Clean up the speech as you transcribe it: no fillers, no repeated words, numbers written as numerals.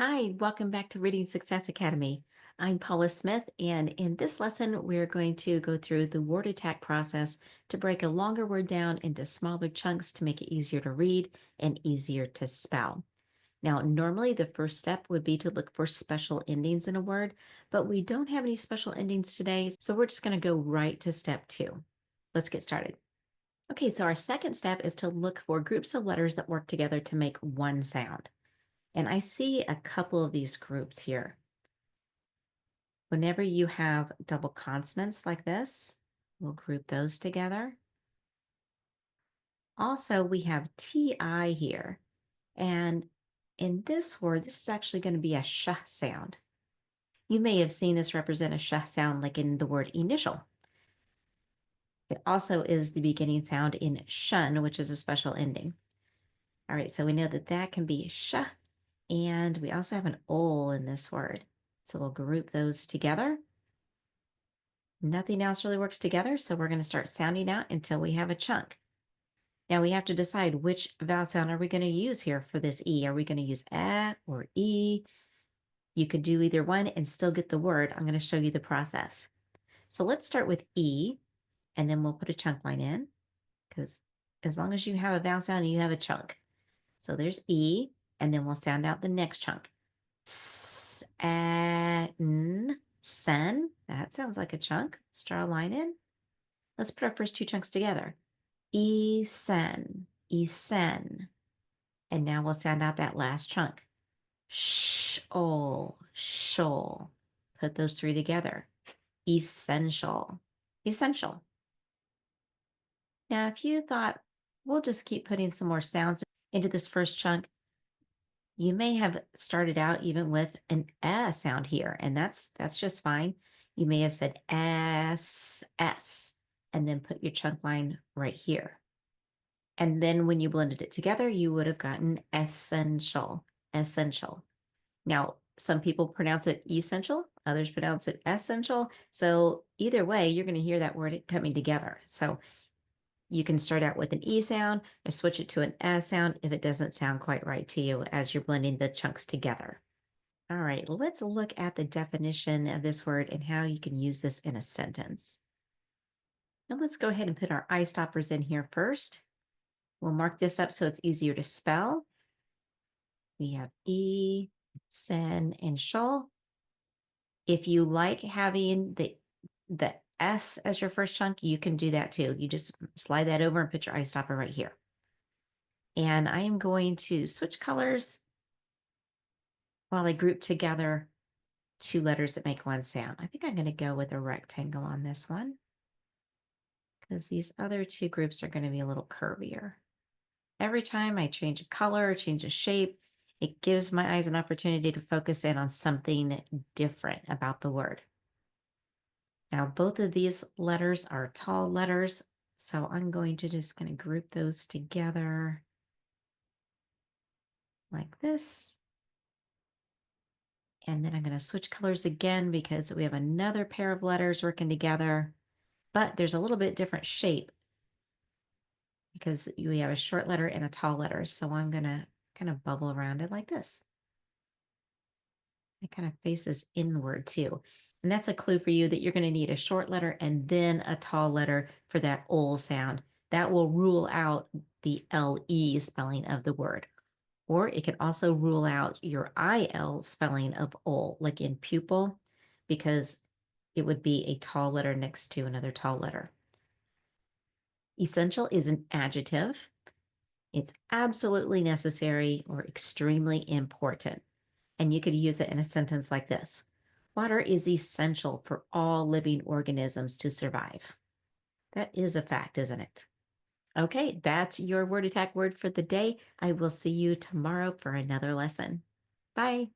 Hi, welcome back to Reading Success Academy. I'm Paula Smith, and in this lesson, we're going to go through the word attack process to break a longer word down into smaller chunks to make it easier to read and easier to spell. Now, normally the first step would be to look for special endings in a word, but we don't have any special endings today, so we're just going to go right to step two. Let's get started. Okay, so our second step is to look for groups of letters that work together to make one sound. And I see a couple of these groups here. Whenever you have double consonants like this, we'll group those together. Also, we have TI here. And in this word, this is actually going to be a sh sound. You may have seen this represent a sh sound like in the word initial. It also is the beginning sound in shun, which is a special ending. All right, so we know that that can be sh, and we also have an ol in this word. So we'll group those together. Nothing else really works together, so we're going to start sounding out until we have a chunk. Now we have to decide which vowel sound are we going to use here for this E. Are we going to use A or E? You could do either one and still get the word. I'm going to show you the process. So let's start with E, and then we'll put a chunk line in, because as long as you have a vowel sound, you have a chunk. So there's E, and then we'll sound out the next chunk. S, A, N, sen. That sounds like a chunk. Let's draw a line in. Let's put our first two chunks together. Esen, esen. And now we'll sound out that last chunk. Shol, shol. Put those three together. Essential, essential. Now, if you thought, we'll just keep putting some more sounds into this first chunk, you may have started out even with an sound here, and that's just fine. You may have said S, and then put your chunk line right here. And then when you blended it together, you would have gotten essential, essential. Now, some people pronounce it essential, others pronounce it essential. So either way, you're going to hear that word coming together. So you can start out with an E sound and switch it to an S sound if it doesn't sound quite right to you as you're blending the chunks together. All right, let's look at the definition of this word and how you can use this in a sentence. Now let's go ahead and put our eye stoppers in here first. We'll mark this up so it's easier to spell. We have E, sen, and shol. If you like having the S as your first chunk, you can do that too. You just slide that over and put your eye stopper right here. And I am going to switch colors while I group together two letters that make one sound. I think I'm going to go with a rectangle on this one because these other two groups are going to be a little curvier. Every time I change a color or change a shape, it gives my eyes an opportunity to focus in on something different about the word. Now, both of these letters are tall letters, so I'm going to group those together like this. And then I'm going to switch colors again because we have another pair of letters working together, but there's a little bit different shape because we have a short letter and a tall letter. So I'm going to kind of bubble around it like this. It kind of faces inward too. And that's a clue for you that you're going to need a short letter and then a tall letter for that ol sound. That will rule out the LE spelling of the word. Or it can also rule out your IL spelling of ol, like in pupil, because it would be a tall letter next to another tall letter. Essential is an adjective. It's absolutely necessary or extremely important. And you could use it in a sentence like this. Water is essential for all living organisms to survive. That is a fact, isn't it? Okay, that's your word attack word for the day. I will see you tomorrow for another lesson. Bye.